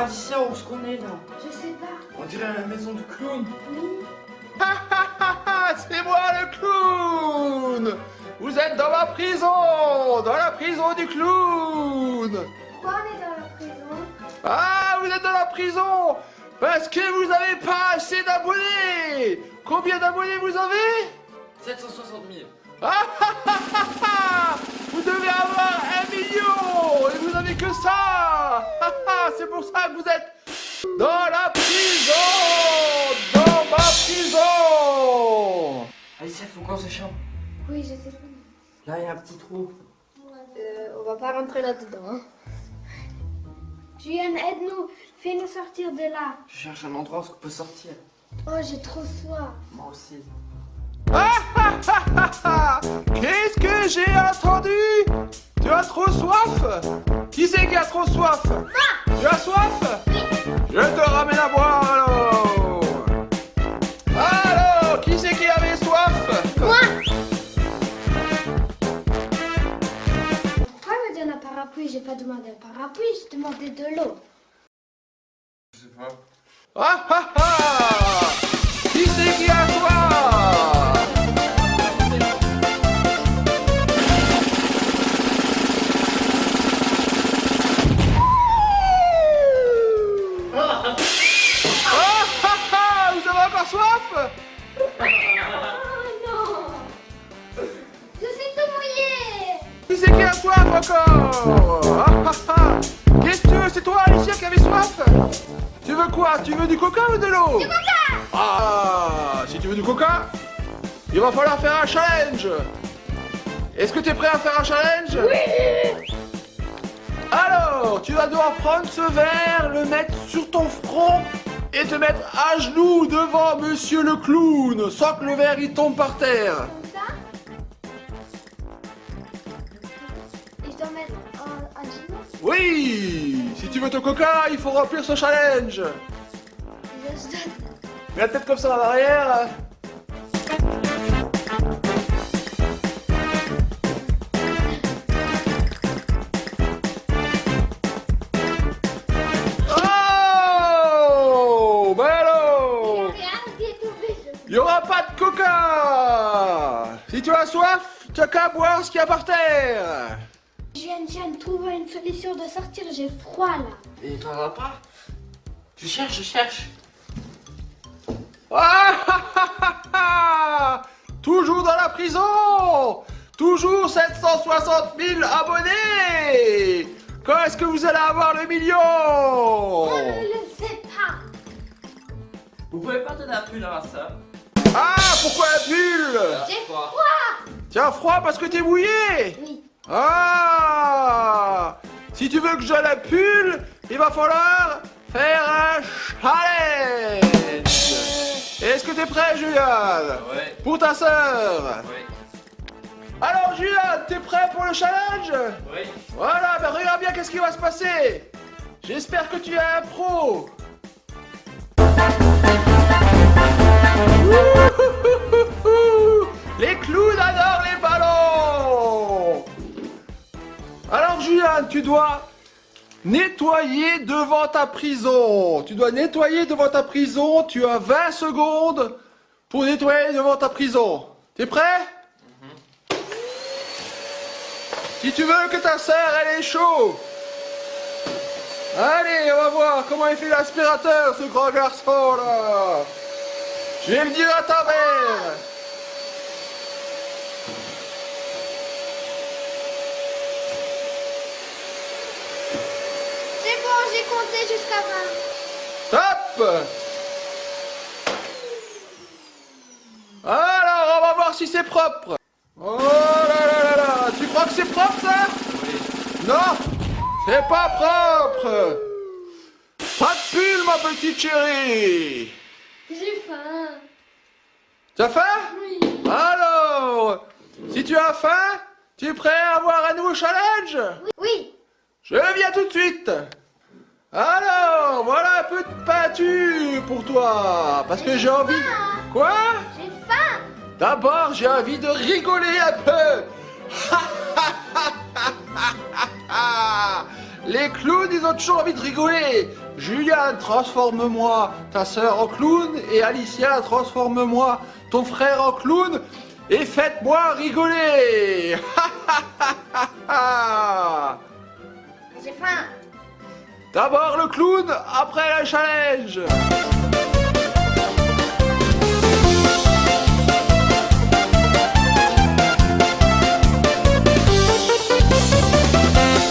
paradisiaque, où est-ce qu'on est là? Je sais pas. On dirait la maison du clown. Oui. C'est moi le clown. Vous êtes dans ma prison, dans la prison du clown. Pourquoi on est dans la prison? Ah, vous êtes dans la prison parce que vous n'avez pas assez d'abonnés. Combien d'abonnés vous avez? 760 000. Vous devez avoir 1 million et vous n'avez que ça. C'est pour ça que vous êtes dans la prison, dans ma prison. Alicia, faut qu'on se chambre. Oui, je sais pas. Là, il y a un petit trou. On va pas rentrer là-dedans. Hein. Juliane, aide-nous. Fais-nous sortir de là. Je cherche un endroit où on peut sortir. Oh, j'ai trop soif. Moi aussi. Qu'est-ce que j'ai entendu? Tu as trop soif? Qui c'est qui a trop soif? Tu as soif? Je te ramène à boire alors. Alors, qui c'est qui avait soif? Moi. Pourquoi elle me donne un parapluie? J'ai pas demandé un parapluie, j'ai demandé de l'eau. Je sais pas. Qui c'est qui a soif? Vous avez encore soif? Oh non. Je suis tout mouillée. Qui c'est qui a soif encore? Qu'est-ce que tu veux? C'est toi, Alicia, qui avait soif? Tu veux quoi? Tu veux du coca ou de l'eau? Du coca. Ah, si tu veux du coca, il va falloir faire un challenge. Est-ce que tu es prêt à faire un challenge? Oui. Alors, tu vas devoir prendre ce verre, le mettre sur ton front et te mettre à genoux devant Monsieur le clown, sans que le verre il tombe par terre. Comme ça. Et je dois mettre à genoux. Oui, si tu veux ton coca, il faut remplir ce challenge. Je dois... Mets la tête comme ça en arrière. Oh, ben alors, Rien qui est tombé. il n'y aura pas de coca. Si tu as soif, tu n'as qu'à boire ce qu'il y a par terre. Juliane, trouve une solution de sortir, j'ai froid là. Et t'en as pas? Je cherche. Toujours dans la prison. Toujours 760 000 abonnés. Quand est-ce que vous allez avoir le million? On ne le sait pas. Vous pouvez pas donner un pull à ma soeur? Ah, pourquoi un pull? J'ai Quoi? froid. Tu as froid parce que t'es mouillé. Oui. Ah, si tu veux que je donne un pull, il va falloir faire un challenge. Est-ce que t'es prêt, Juliane? Ouais. Pour ta sœur? Oui. Alors, Juliane, t'es prêt pour le challenge? Oui. Voilà, ben regarde bien qu'est-ce qui va se passer. J'espère que tu es un pro. Les clowns adorent les ballons. Alors, Juliane, tu dois nettoyer devant ta prison. Tu dois nettoyer devant ta prison. Tu as 20 secondes pour nettoyer devant ta prison. T'es prêt? Si tu veux que ta sœur elle est chaud. Allez, on va voir comment il fait l'aspirateur, ce grand garçon là. Je vais le dire à ta mère. C'est bon, j'ai compté jusqu'à 20. Top. Alors, on va voir si c'est propre. Oh là là là là. Tu crois que c'est propre ça? Oui. Non, c'est pas propre. Pas de pull, ma petite chérie. J'ai faim. Tu as faim? Oui. Alors, si tu as faim, tu es prêt à avoir un nouveau challenge? Oui. Je viens tout de suite. Alors, voilà un peu de peinture pour toi, parce que j'ai envie... Quoi? J'ai faim. D'abord, j'ai envie de rigoler un peu. Les clowns, ils ont toujours envie de rigoler. Julian, transforme-moi ta sœur en clown. Et Alicia, transforme-moi ton frère en clown. Et faites-moi rigoler. J'ai faim. D'abord le clown, après le challenge.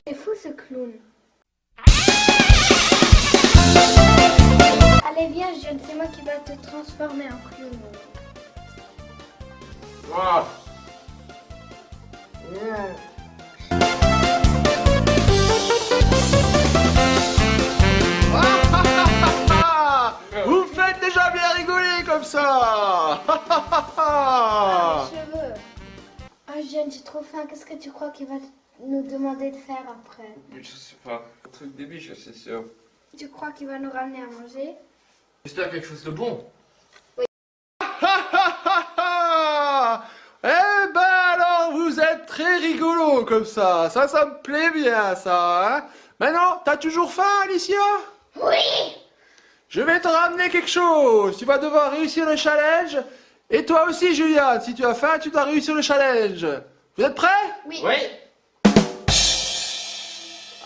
C'est fou ce clown. Allez viens, jeune, c'est moi qui va te transformer en clown. Wow. Vous faites déjà bien rigoler comme ça. Ah, mes cheveux. Ah, jeune, j'ai trop faim. Qu'est-ce que tu crois qu'il va nous demander de faire après? Mais je sais pas. Un truc de biche, c'est sûr. Tu crois qu'il va nous ramener à manger? J'espère quelque chose de bon. Eh ben alors, vous êtes très rigolo comme ça. Ça me plaît bien, ça. Hein. Maintenant, t'as toujours faim, Alicia? Oui. Je vais te ramener quelque chose. Tu vas devoir réussir le challenge. Et toi aussi, Juliane, si tu as faim, tu dois réussir le challenge. Vous êtes prêts? Oui.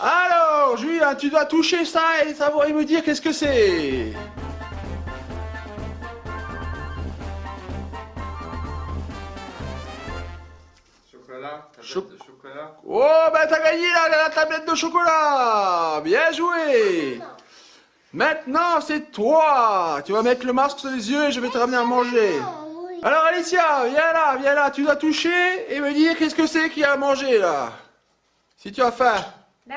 Alors, Juliane, tu dois toucher ça et savoir et me dire qu'est-ce que c'est. Chocolat, Cho- tablette de chocolat. Oh, ben t'as gagné la tablette de chocolat. Bien joué. Maintenant, c'est toi. Tu vas mettre le masque sur les yeux et je vais te ramener à manger. Oui. Alors, Alicia, viens là. Tu dois toucher et me dire qu'est-ce que c'est qu'il y a à manger, là. Si tu as faim. Là.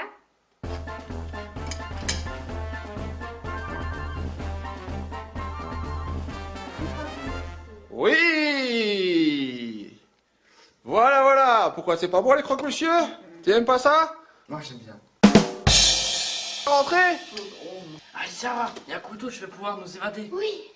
Oui. Voilà. Pourquoi c'est pas bon les croque-monsieur? Tu aimes pas ça? Moi j'aime bien. Rentrez. Allez, ça va. Il y a un couteau, je vais pouvoir nous évader. Oui.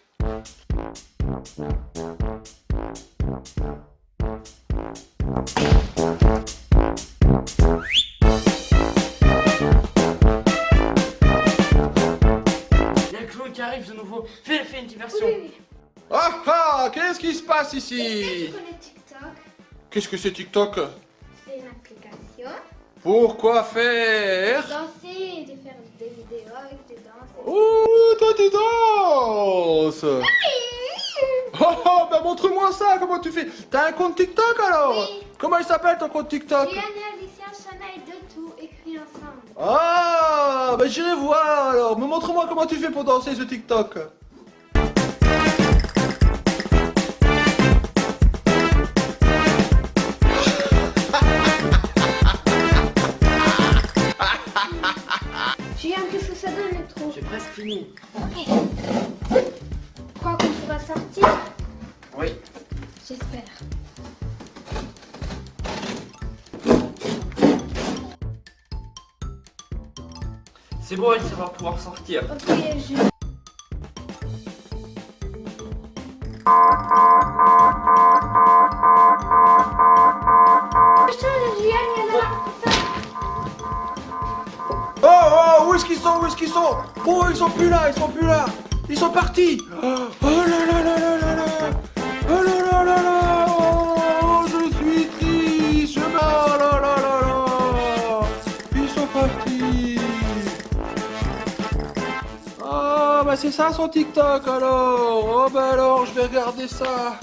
Il y a le clown qui arrive de nouveau. Fais une diversion. Oui. Ah, qu'est-ce qui se passe Est-ce que ici? tu connais TikTok? Qu'est-ce que c'est TikTok? C'est une application. Pourquoi faire? Danser et de faire des vidéos avec des danses. Oh, toi tu danses. Oh, ben montre-moi ça, comment tu fais? T'as un compte TikTok alors? Oui. Comment il s'appelle ton compte TikTok? Juliane et Alicia, Shana et de tout écrit ensemble. Ah, ben j'irai voir alors. Mais montre-moi comment tu fais pour danser ce TikTok. Juliane, qu'est-ce que ça donne le trou? J'ai presque fini. Tu crois qu'on pourra sortir? Oui. J'espère. C'est bon, elle va pouvoir sortir. Ok, je... Juliane, il y en a là. Oh, où est-ce qu'ils sont? Oh, ils sont plus là. Ils sont partis. Oh là là là là là là. Oh là là là là. Oh, je suis triste. Oh là là là là. Ils sont partis. Ah, bah c'est ça son TikTok alors. Oh, bah alors, je vais regarder ça.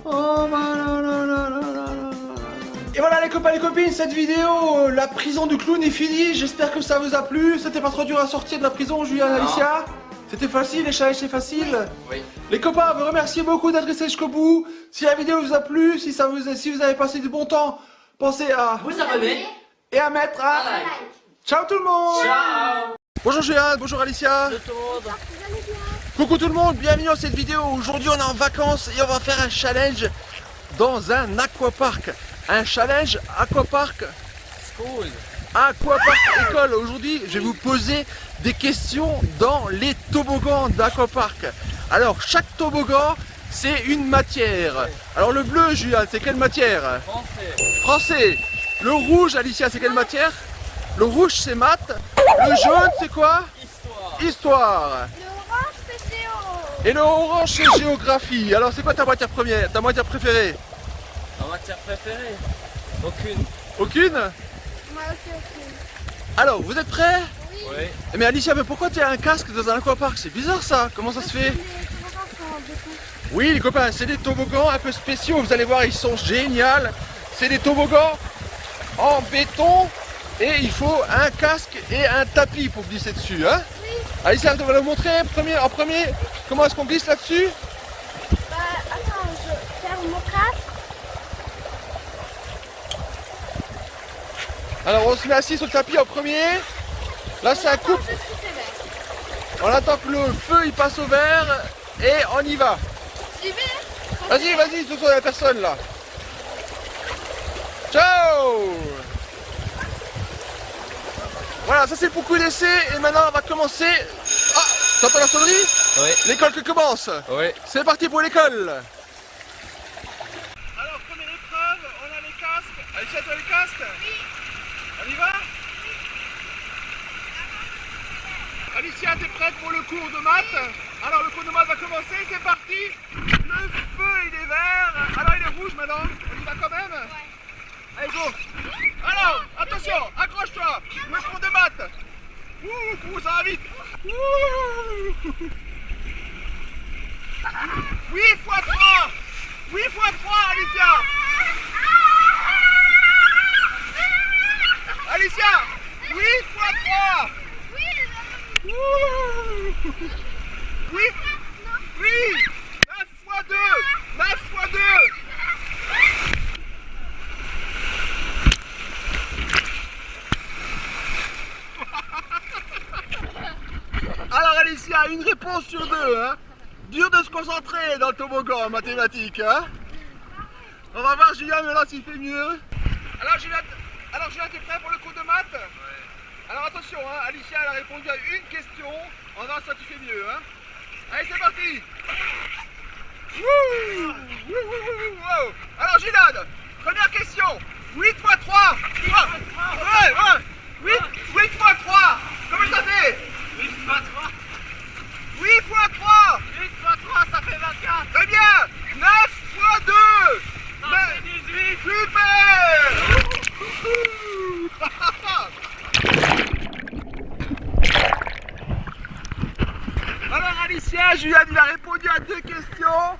Oh, bah là là là là là là. Et voilà les copains et les copines, cette vidéo, la prison du clown est finie. J'espère que ça vous a plu. C'était pas trop dur à sortir de la prison, Julien et Non. Alicia? C'était facile, les challenges c'est facile. Oui. Les copains, vous remerciez beaucoup d'être restés jusqu'au bout. Si la vidéo vous a plu, si vous avez passé du bon temps, pensez à Vous abonnez. et à mettre un Un like. Ciao tout le monde. Ciao. Bonjour Julien, bonjour Alicia. De tout le monde. Coucou tout le monde, bienvenue dans cette vidéo. Aujourd'hui on est en vacances et on va faire un challenge dans un aquapark. Un challenge aquapark. School. Aquapark école. Aujourd'hui, je vais vous poser des questions dans les toboggans d'Aquapark. Alors, chaque toboggan, c'est une matière. Alors, le bleu, Julien, c'est quelle matière? Français. Français. Le rouge, Alicia, c'est quelle matière? Le rouge, c'est maths. Le jaune, c'est quoi? Histoire. Histoire. Le orange, c'est Géo. Et le orange, c'est géographie. Alors, c'est quoi ta matière première, ta matière préférée? Ma matière préférée? Aucune. Aucune? Moi aussi, aucune. Alors, vous êtes prêts? Oui. Mais Alicia, mais pourquoi tu as un casque dans un aquapark? C'est bizarre ça, comment ça se fait? Les toboggans sont en béton. Oui les copains, c'est des toboggans un peu spéciaux, vous allez voir, ils sont géniaux. C'est des toboggans en béton et il faut un casque et un tapis pour glisser dessus. Hein? Oui. Alicia, tu vas le montrer en premier, comment est-ce qu'on glisse là-dessus? Bah, attends, je ferme mon casque. Alors on se met assis sur le tapis en premier. Là c'est un Attends, couple, juste que c'est vert. on attend que le feu il passe au vert et on y va. J'y vais. Vas-y, vas-y, ce sont la personne là. Ciao! Voilà, ça c'est pour coup d'essai et maintenant on va commencer. Ah, t'entends la sonnerie? Oui. L'école qui commence. Oui. C'est parti pour l'école. Alors, première épreuve, on a les casques. Alicia, tu as les casques? Oui. On y va? Alicia, t'es prête pour le cours de maths? Alors, le cours de maths va commencer, c'est parti. Le feu, il est vert. Alors, il est rouge maintenant. On y va quand même? Ouais. Allez, go. Alors, attention, accroche-toi. Le cours de maths. Ouh, ça va vite. Ouh. 8 x 3. 8 x 3, Alicia. Alicia, 8 x 3. Ouh. Oui. Oui. 9 x 2. 9 x 2. Alors Alicia, une réponse sur deux, hein. Dur de se concentrer dans le toboggan en mathématiques, hein. On va voir Julien maintenant s'il fait mieux. Alors Julien, t'es prêt pour le cours de maths? Ouais. Alors attention, hein, Alicia elle a répondu à une question, on va voir si tu fais mieux, hein. Allez, c'est parti. Wouh, wouh, wouh, wouh. Alors Julien, première question. 8 x 3. Ouais. 8 x 3. Comment ça fait? 8 x 3. 8 x 3. 8 x 3, ça fait 24. Très bien. 9 x 2. Ça fait 18. Super. Alors Alicia, Julien il a répondu à 2 questions.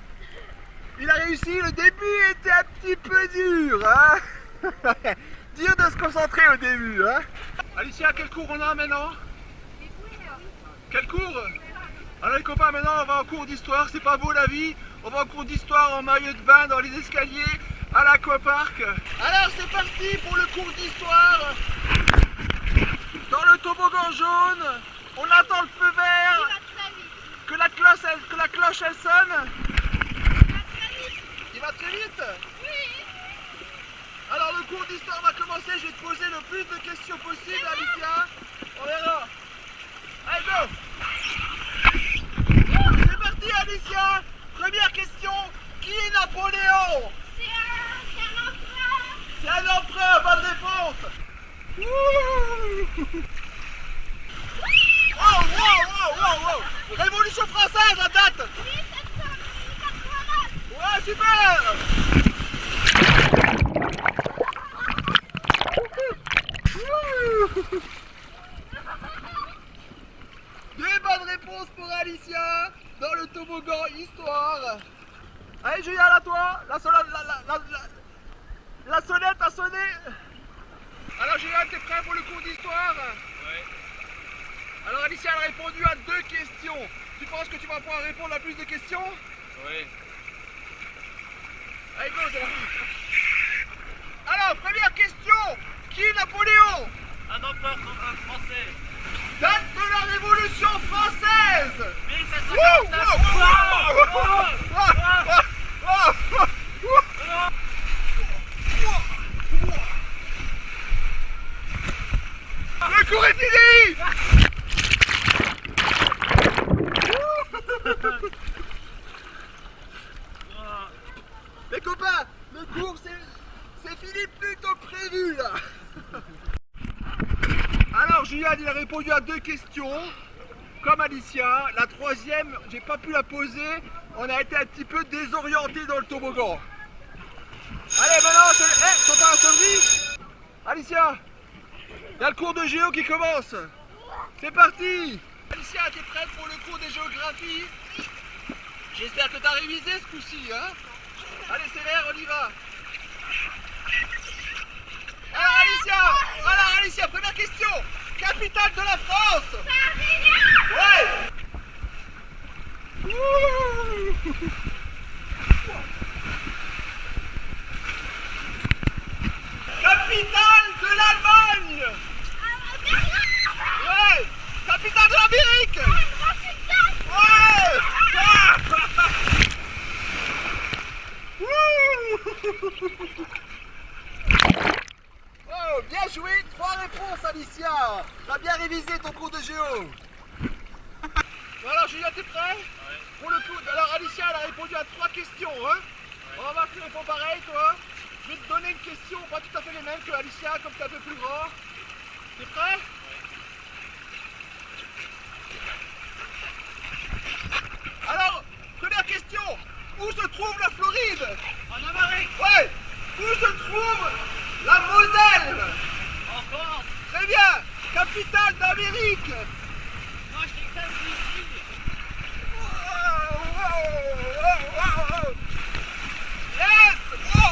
Il a réussi, le début était un petit peu dur, hein. Dur de se concentrer au début, hein. Alicia, quel cours on a maintenant? Quel cours? Alors les copains, maintenant on va en cours d'histoire, c'est pas beau la vie. On va en cours d'histoire en maillot de bain dans les escaliers à l'aquapark. Alors c'est parti pour le cours d'histoire. Dans le toboggan jaune, on attend le feu vert. Que la cloche elle sonne. Il va très vite. Oui. Alors le cours d'histoire va commencer, je vais te poser le plus de questions possible Alicia. On verra. Allez go. C'est parti Alicia. Première question, qui est Napoléon? C'est un empereur. C'est un empereur, bonne réponse. Ouh. Wow. Révolution française, la date. 1789. Ouais, super. Deux bonnes réponses pour Alicia dans le toboggan histoire. Allez Julien, à toi. La sonnette a sonné. Alors Julien, t'es prêt pour le cours d'histoire? Oui. Alors Alicia elle a répondu à 2 questions. Tu penses que tu vas pouvoir répondre à plus de questions? Oui. Allez go, c'est parti. Alors, première question. Qui est Napoléon? Un empereur français. Date de la Révolution française. 1789. Le cours est fini. Les copains, le cours c'est fini plus tôt que prévu là. Alors Julien il a répondu à 2 questions, comme Alicia. La troisième, j'ai pas pu la poser. On a été un petit peu désorienté dans le toboggan. Allez, maintenant, t'entends la sonnerie? Alicia, il y a le cours de géo qui commence. C'est parti. Alicia, t'es prête pour le cours de géographie? J'espère que t'as révisé ce coup-ci, hein? Allez, c'est l'air, on y va. Alors Alicia, première question. Capitale de la France? Ouais. Ouh. Capitale de l'Allemagne? Ouais. Capitale de l'Amérique? Ouais. Oh, bien joué, 3 réponses Alicia. T'as bien révisé ton cours de géo. Alors Julien, t'es prêt? Ouais. Pour le coup, alors Alicia, elle a répondu à 3 questions, hein? Ouais. On va voir que tu réponds pareil, toi. Je vais te donner une question, pas tout à fait les mêmes que Alicia, comme t'es un peu plus grand. T'es prêt? Ouais. Alors, première question. Où se trouve la Floride? En Amérique. Ouais. Où se trouve la Moselle? En France. Très bien. Capitale d'Amérique? Washington DC. Yes! Wow.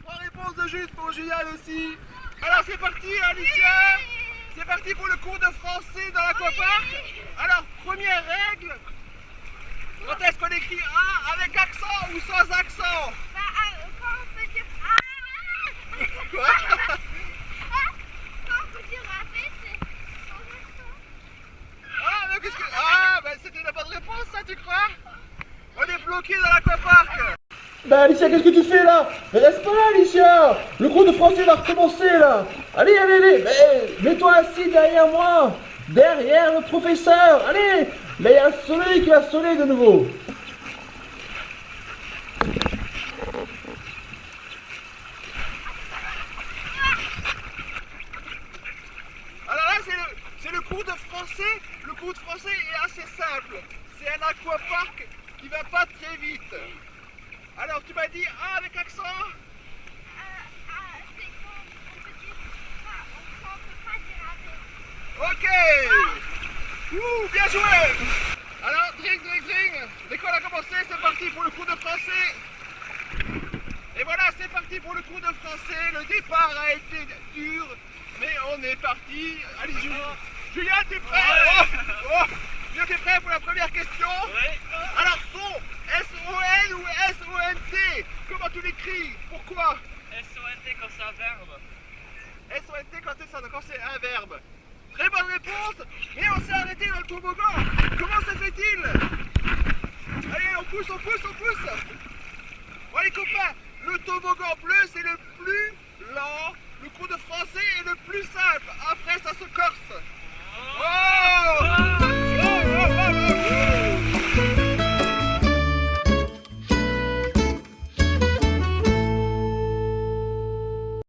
3 réponses de juste pour Julien aussi. Alors c'est parti Alicia. C'est parti pour le cours de français dans l'aquapark. Alors première règle. Quand est-ce qu'on écrit A avec accent ou sans accent? Quand on peut dire ah. Quoi? Quand on peut dire arrête, c'est sans accent. Ah, mais qu'est-ce que... Ah, ben c'était la bonne réponse, ça, tu crois? On est bloqué dans l'aquapark. Bah Alicia, qu'est-ce que tu fais là? Reste pas là Alicia. Le cours de français va recommencer là. Allez. Mets-toi assis derrière moi. Derrière le professeur. Allez. Là il y a un soleil qui va sonner de nouveau. Alors là c'est le cours de français. Le cours de français est assez simple. C'est un aquapark qui va pas très vite. Alors tu m'as dit A avec accent? C'est quand on peut dire on peut pas dire arrête. Ok. Ouh, bien joué. Alors, drink. L'école a commencé, c'est parti pour le cours de français. Et voilà, c'est parti pour le cours de français. Le départ a été dur, mais on est parti. Allez, Julien, t'es prêt? Julien, t'es prêt pour la première question? Oui. Alors, son, S-O-N ou S-O-N-T? Comment tu l'écris? Pourquoi? S-O-N-T quand c'est un verbe. S-O-N-T quand c'est un verbe. Très bonne réponse, mais on s'est arrêté dans le toboggan. Comment se fait-il? Allez, on pousse. Bon les copains, le toboggan bleu c'est le plus lent, le cours de français est le plus simple. Après ça se corse